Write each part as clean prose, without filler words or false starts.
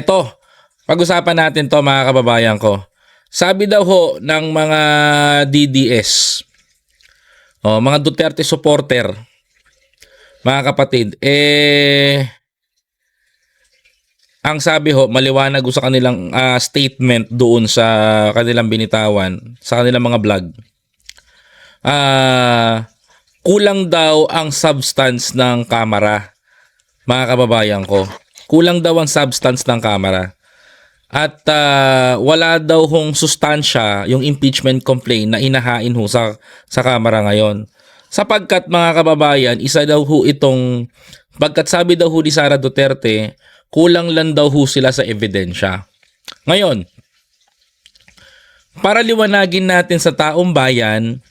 Ito, pag-usapan natin to mga kababayan ko. Sabi daw ho ng mga DDS, mga Duterte supporter, mga kapatid, ang sabi ho, maliwanag sa kanilang statement doon sa kanilang binitawan, sa kanilang mga vlog. Kulang daw ang substance ng kamera, mga kababayan ko. Kulang daw ang substance ng kamera. At wala daw hong sustansya yung impeachment complaint na inahain ho sa kamera ngayon. Sapagkat mga kababayan, isa daw ho itong, pagkat sabi daw ho ni Sara Duterte, kulang lang daw ho sila sa ebidensya. Ngayon, para liwanagin natin sa taong bayan,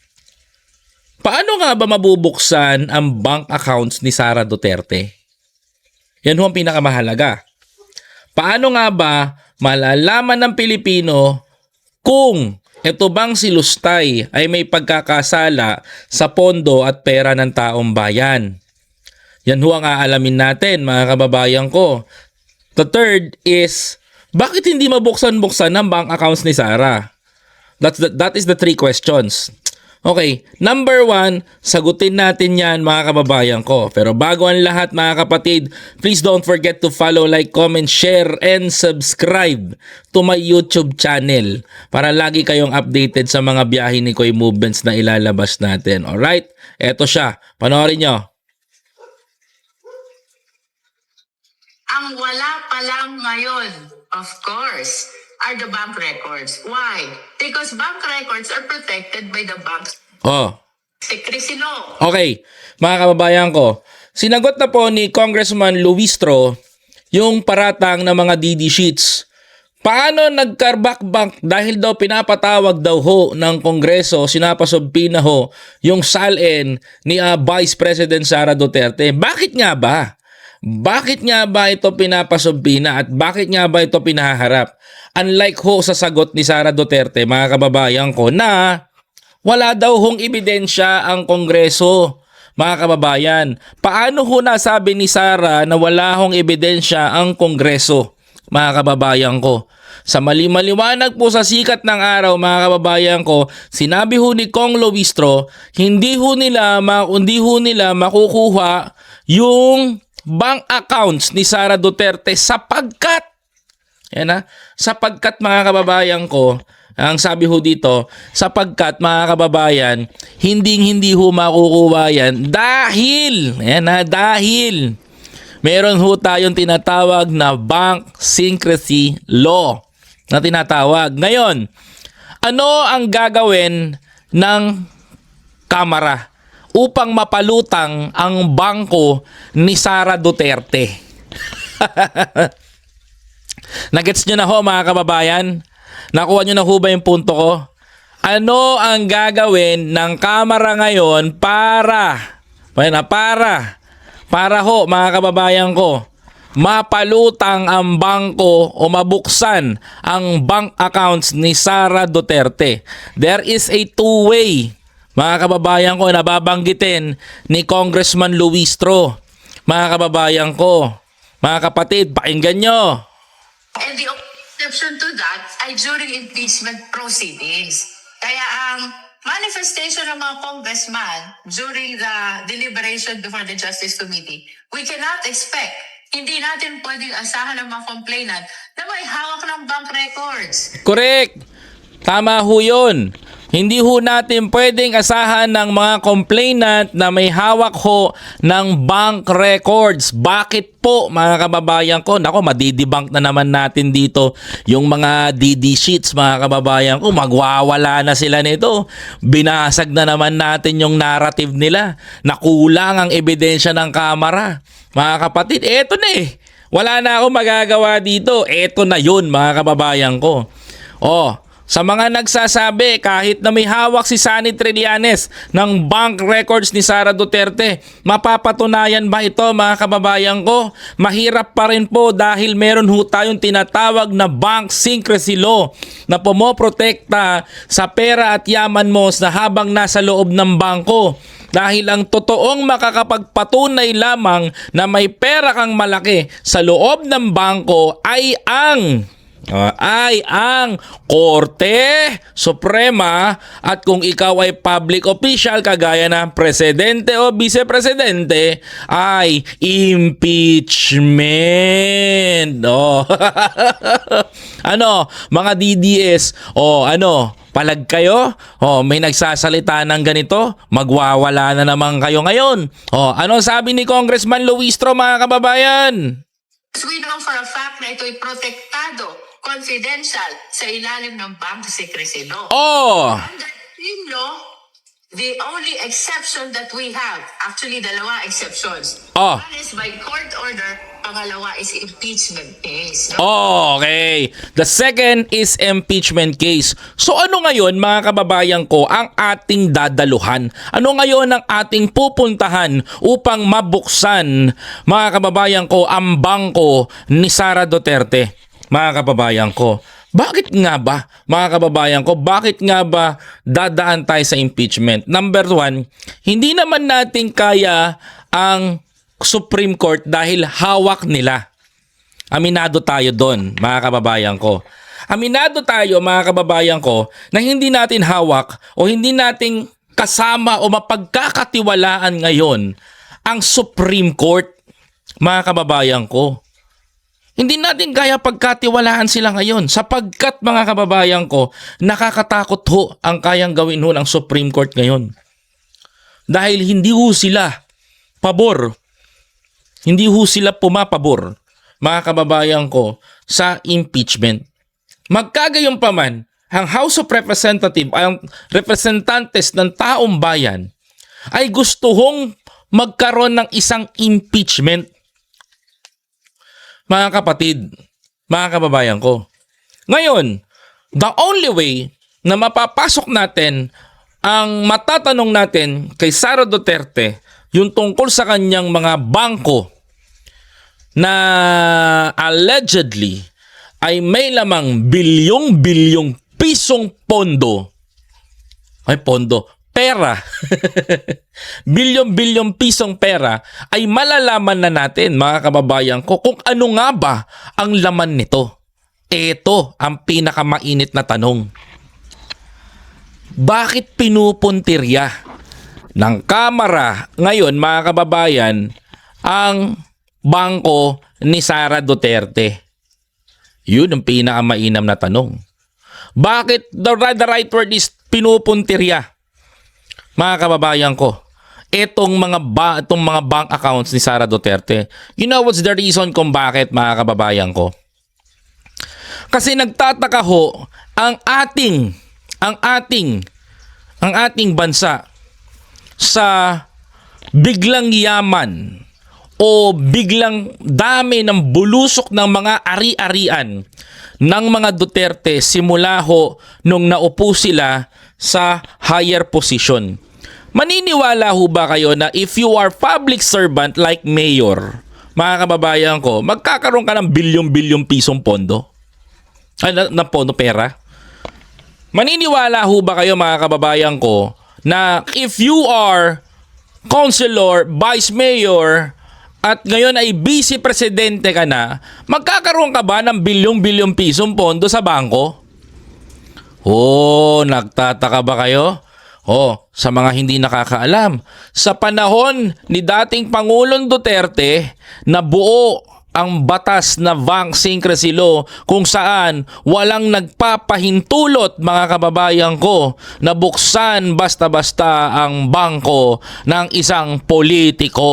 paano nga ba mabubuksan ang bank accounts ni Sara Duterte? Yan ho ang pinakamahalaga. Paano nga ba malalaman ng Pilipino kung ito bang si Lustay ay may pagkakasala sa pondo at pera ng taong bayan? Yan ho ang aalamin natin, mga kababayan ko. The third is, bakit hindi mabuksan-buksan ng bank accounts ni Sara? That is the three questions. Okay, number 1, sagutin natin yan mga kababayan ko. Pero bago ang lahat mga kapatid, please don't forget to follow, like, comment, share, and subscribe to my YouTube channel para lagi kayong updated sa mga biyahe ni Koy Movements na ilalabas natin. Alright? Eto siya. Panoorin nyo. Ang wala pa lang ngayon, of course, are the bank records. Why? Because bank records are protected by the bank's secrecy law. Okay, mga kababayan ko, sinagot na po ni Congressman Luistro yung paratang ng mga DD sheets. Paano nagkarbakbak dahil daw pinapatawag daw ho ng Kongreso, sinapasobpina ho yung salin ni Vice President Sara Duterte. Bakit nga ba? Bakit nga ba ito pinapasobpina at bakit nga ba ito pinaharap? Unlike ho sa sagot ni Sara Duterte, mga kababayan ko, na wala daw hong ebidensya ang Kongreso, mga kababayan. Paano ho nasabi ni Sara na wala hong ebidensya ang Kongreso, mga kababayan ko? Sa maliwanag po sa sikat ng araw, mga kababayan ko, sinabi ho ni Kong Luistro, hindi ho nila makukuha yung bank accounts ni Sara Duterte sapagkat mga kababayan ko, ang sabi ho dito, sapagkat mga kababayan, hindi ho makukuha yan dahil meron ho tayong tinatawag na bank secrecy law na tinatawag. Ngayon, ano ang gagawin ng Kamara upang mapalutang ang bangko ni Sara Duterte? Nagets nyo na ho mga kababayan? Nakuha nyo na ho ba yung punto ko? Ano ang gagawin ng Kamara ngayon para ho mga kababayan ko, mapalutang ang bangko o mabuksan ang bank accounts ni Sara Duterte? There is a two-way, mga kababayan ko, nababanggitin ni Congressman Luistro. Mga kababayan ko, mga kapatid, pakinggan nyo. And the exception to that ay during impeachment proceedings. Kaya ang manifestation ng mga congressman during the deliberation before the Justice Committee, we cannot expect, hindi natin pwedeng asahan ng mga complainant na may hawak ng bank records. Correct! Tama ho yun. Hindi ho natin pwedeng asahan ng mga complainant na may hawak ho ng bank records. Bakit po mga kababayan ko? Nako, madidebunk na naman natin dito yung mga DD sheets, mga kababayan ko. Magwawala na sila nito. Binasag na naman natin yung narrative nila na kulang ang ebidensya ng Kamara. Mga kapatid, eto na eh. Wala na akong magagawa dito. Eto na yun mga kababayan ko. Sa mga nagsasabi kahit na may hawak si Sunny Trillanes ng bank records ni Sara Duterte, mapapatunayan ba ito mga kababayan ko? Mahirap pa rin po dahil meron ho tayong tinatawag na bank secrecy law na pumoprotekta sa pera at yaman mo na habang nasa loob ng bangko. Dahil ang totoong makakapagpatunay lamang na may pera kang malaki sa loob ng bangko ay ang Korte Suprema, at kung ikaw ay public official kagaya ng presidente o vice-presidente ay impeachment. Ano, mga DDS, palag kayo? May nagsasalita ng ganito? Magwawala na naman kayo ngayon. Ano sabi ni Congressman Luistro, mga kababayan? We know for a fact na ito'y protektado, confidential, sa ilalim ng Bank Secrecy Law. Under the law, the only exception that we have, actually dalawa exceptions. One is by court order, pangalawa is impeachment case. Okay. The second is impeachment case. So ano ngayon, mga kababayan ko, ang ating dadaluhan? Ano ngayon ang ating pupuntahan upang mabuksan, mga kababayan ko, ang bangko ni Sara Duterte? Mga kababayan ko, bakit nga ba, mga kababayan ko, bakit nga ba dadaan tayo sa impeachment? Number one, hindi naman natin kaya ang Supreme Court dahil hawak nila. Aminado tayo doon, mga kababayan ko. Aminado tayo, mga kababayan ko, na hindi natin hawak o hindi natin kasama o mapagkakatiwalaan ngayon ang Supreme Court, mga kababayan ko. Hindi natin kaya pagkatiwalaan sila ngayon sapagkat, mga kababayan ko, nakakatakot ho ang kayang gawin ho ng Supreme Court ngayon. Dahil hindi ho sila pabor, hindi ho sila pumapabor, mga kababayan ko, sa impeachment. Magkagayon pa man, ang House of Representatives, ang representantes ng taong bayan, ay gusto hong magkaroon ng isang impeachment. Mga kapatid, mga kababayan ko. Ngayon, the only way na mapapasok natin ang matatanong natin kay Sara Duterte, yung tungkol sa kanyang mga bangko na allegedly ay may lamang bilyong-bilyong pisong pondo. Pera. Bilyon-bilyong pisong pera, ay malalaman na natin, mga kababayan ko, kung ano nga ba ang laman nito. Ito ang pinakamainit na tanong. Bakit pinupuntirya ng Kamara ngayon, mga kababayan, ang bangko ni Sara Duterte? Yun ang pinakamainam na tanong. Bakit the right word is pinupuntirya, mga kababayan ko, itong mga bank accounts ni Sara Duterte? You know what's the reason kung bakit, mga kababayan ko? Kasi nagtataka ho ang ating bansa sa biglang yaman o biglang dami ng bulusok ng mga ari-arian ng mga Duterte simula ho nung naupo sila sa higher position. Maniniwala ho ba kayo na if you are public servant like mayor, mga kababayan ko, magkakaroon ka ng bilyong-bilyong pisong pondo? Na pondo, pera? Maniniwala ho ba kayo, mga kababayan ko, na if you are councilor, vice mayor, at ngayon ay vice-presidente ka na, magkakaroon ka ba ng bilyong-bilyong pisong pondo sa bangko? Nagtataka ba kayo? Sa mga hindi nakakaalam, sa panahon ni dating Pangulong Duterte, nabuo ang batas na Bank Secrecy Law kung saan walang nagpapahintulot, mga kababayan ko, na buksan basta-basta ang bangko ng isang politiko.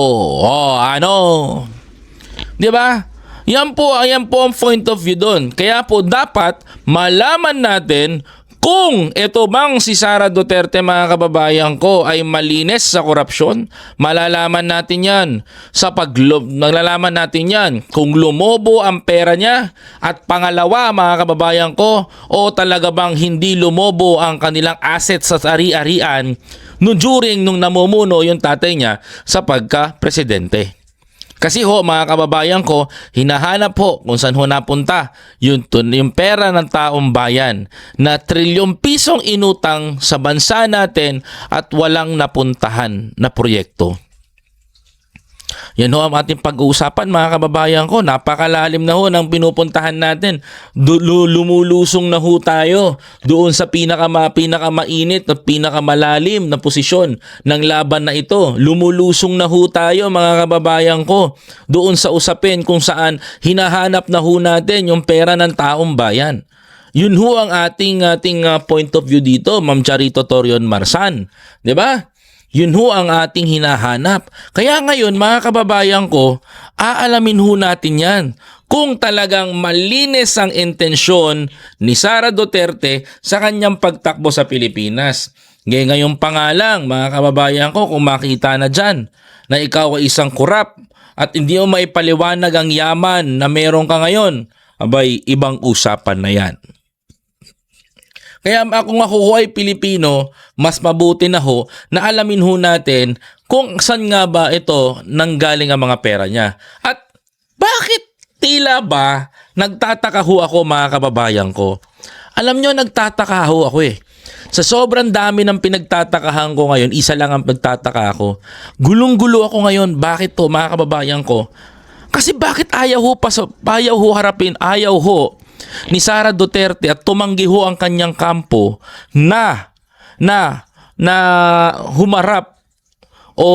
Di ba? Yan po ang point of view doon. Kaya po dapat malaman natin kung ito bang si Sara Duterte, mga kababayan ko, ay malinis sa korupsyon. Malalaman natin yan naglalaman natin yan kung lumobo ang pera niya, at pangalawa, mga kababayan ko, o talaga bang hindi lumobo ang kanilang assets sa ari-arian during nung namumuno yung tatay niya sa pagka-presidente. Kasi ho, mga kababayan ko, hinahanap ho kung saan ho napunta yung pera ng taong bayan na trilyong pisong inutang sa bansa natin at walang napuntahan na proyekto. Yan ho ang ating pag-uusapan, mga kababayan ko. Napakalalim na ho ng pinupuntahan natin. Lumulusong na ho tayo doon sa pinakamainit at pinakamalalim na posisyon ng laban na ito. Lumulusong na ho tayo, mga kababayan ko, doon sa usapin kung saan hinahanap na ho natin yung pera ng taong bayan. Yun ho ang ating point of view dito, Ma'am Charito Torion Marsan. 'Di ba? Yun ho ang ating hinahanap. Kaya ngayon, mga kababayan ko, aalamin ho natin yan. Kung talagang malinis ang intensyon ni Sara Duterte sa kanyang pagtakbo sa Pilipinas. Ngayon pa nga lang, mga kababayan ko, kung makita na dyan na ikaw ay isang kurap at hindi mo maipaliwanag ang yaman na meron ka ngayon, abay, ibang usapan na yan. Kaya kung ako ay Pilipino, mas mabuti na ho na alamin ho natin kung saan nga ba ito nanggaling ang mga pera niya. At bakit tila ba nagtataka ho ako, mga kababayan ko? Alam nyo, nagtataka ho ako eh. Sa sobrang dami ng pinagtatakahan ko ngayon, isa lang ang pagtataka ako. Gulong-gulo ako ngayon. Bakit to, mga kababayan ko? Kasi bakit ayaw ho harapin, ayaw ho ni Sara Duterte at tumanggi ho ang kanyang kampo na humarap o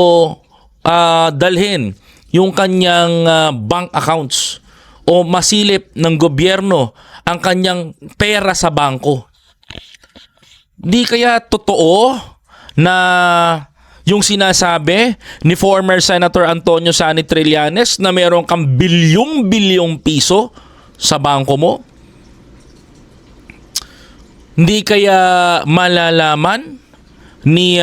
dalhin yung kanyang bank accounts o masilip ng gobyerno ang kanyang pera sa bangko. Di kaya totoo na yung sinasabi ni former Senator Antonio Sani Trillanes na meron kang bilyong-bilyong piso sa bangko mo? Hindi kaya malalaman ni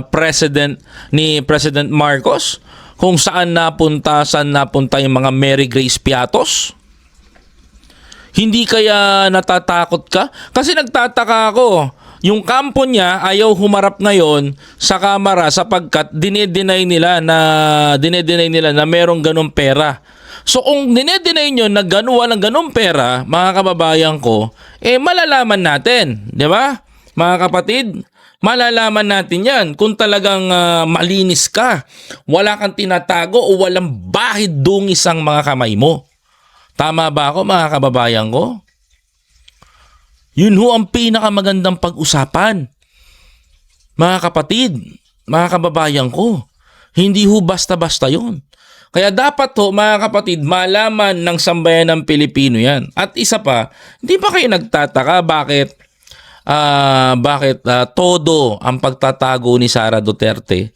President Marcos kung saan napunta yung mga Mary Grace Piatos? Hindi kaya natatakot ka? Kasi nagtataka ako, yung kampo niya ayaw humarap ngayon sa kamera sapagkat dinedeny nila na merong ganong pera. So kung dinedeny nyo na walang ganong pera, mga kababayan ko, malalaman natin, di ba? Mga kapatid, malalaman natin yan kung talagang malinis ka, wala kang tinatago o walang bahid dungis ang mga kamay mo. Tama ba ako, mga kababayan ko? Yun ho ang pinakamagandang pag-usapan. Mga kapatid, mga kababayan ko, hindi ho basta-basta yun. Kaya dapat ho, mga kapatid, malaman ng sambayan ng Pilipino yan. At isa pa, hindi ba kayo nagtataka bakit todo ang pagtatago ni Sara Duterte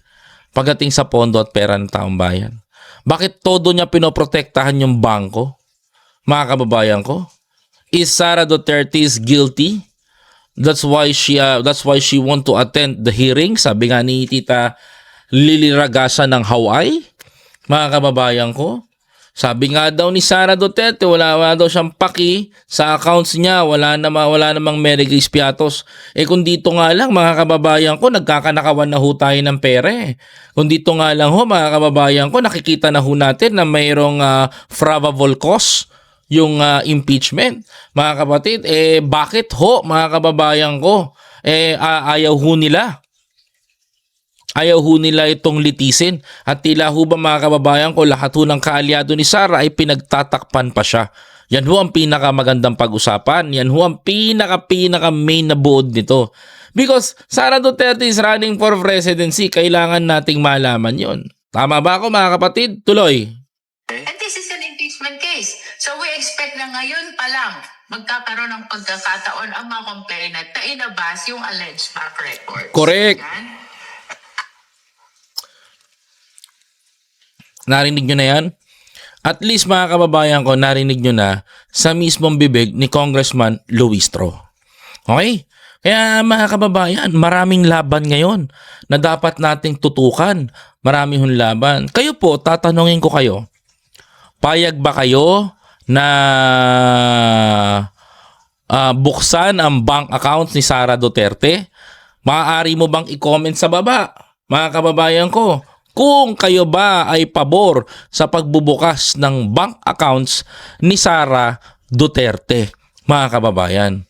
pagdating sa pondo at pera ng taong bayan? Bakit todo niya pinoprotektahan yung bangko? Mga kababayan ko, is Sara Duterte is guilty? That's why she want to attend the hearing. Sabi nga ni Tita Lily Ragasa ng Hawaii. Mga kababayan ko, sabi nga daw ni Sara Duterte, wala daw siyang paki sa accounts niya, wala namang Mary Grace Piatos. Kung dito nga lang, mga kababayan ko, nagkakanakawan na ho tayo ng pera eh. Kung dito nga lang ho, mga kababayan ko, nakikita na ho natin na mayroong probable cause yung impeachment. Mga kapatid, bakit ho, mga kababayan ko, ayaw ho nila? Ayaw ho nila itong litisin. At tila ho ba, mga kababayan ko, lahat ho ng kaalyado ni Sara ay pinagtatakpan pa siya. Yan ho ang pinakamagandang pag-usapan. Yan ho ang pinaka main na buod nito. Because Sara Duterte is running for presidency. Kailangan nating malaman yon. Tama ba ako, mga kapatid? Tuloy. And this is an impeachment case. So we expect na ngayon pa lang magkakaroon ng pagkakataon ang mga complainant na inabas yung alleged back records. Correct. Yan. Narinig nyo na yan? At least, mga kababayan ko, narinig nyo na sa mismong bibig ni Congressman Luistro. Okay? Kaya mga kababayan, maraming laban ngayon na dapat nating tutukan. Maraming laban. Kayo po, tatanungin ko kayo, payag ba kayo na buksan ang bank accounts ni Sara Duterte? Maaari mo bang i-comment sa baba, mga kababayan ko, kung kayo ba ay pabor sa pagbubukas ng bank accounts ni Sara Duterte, mga kababayan.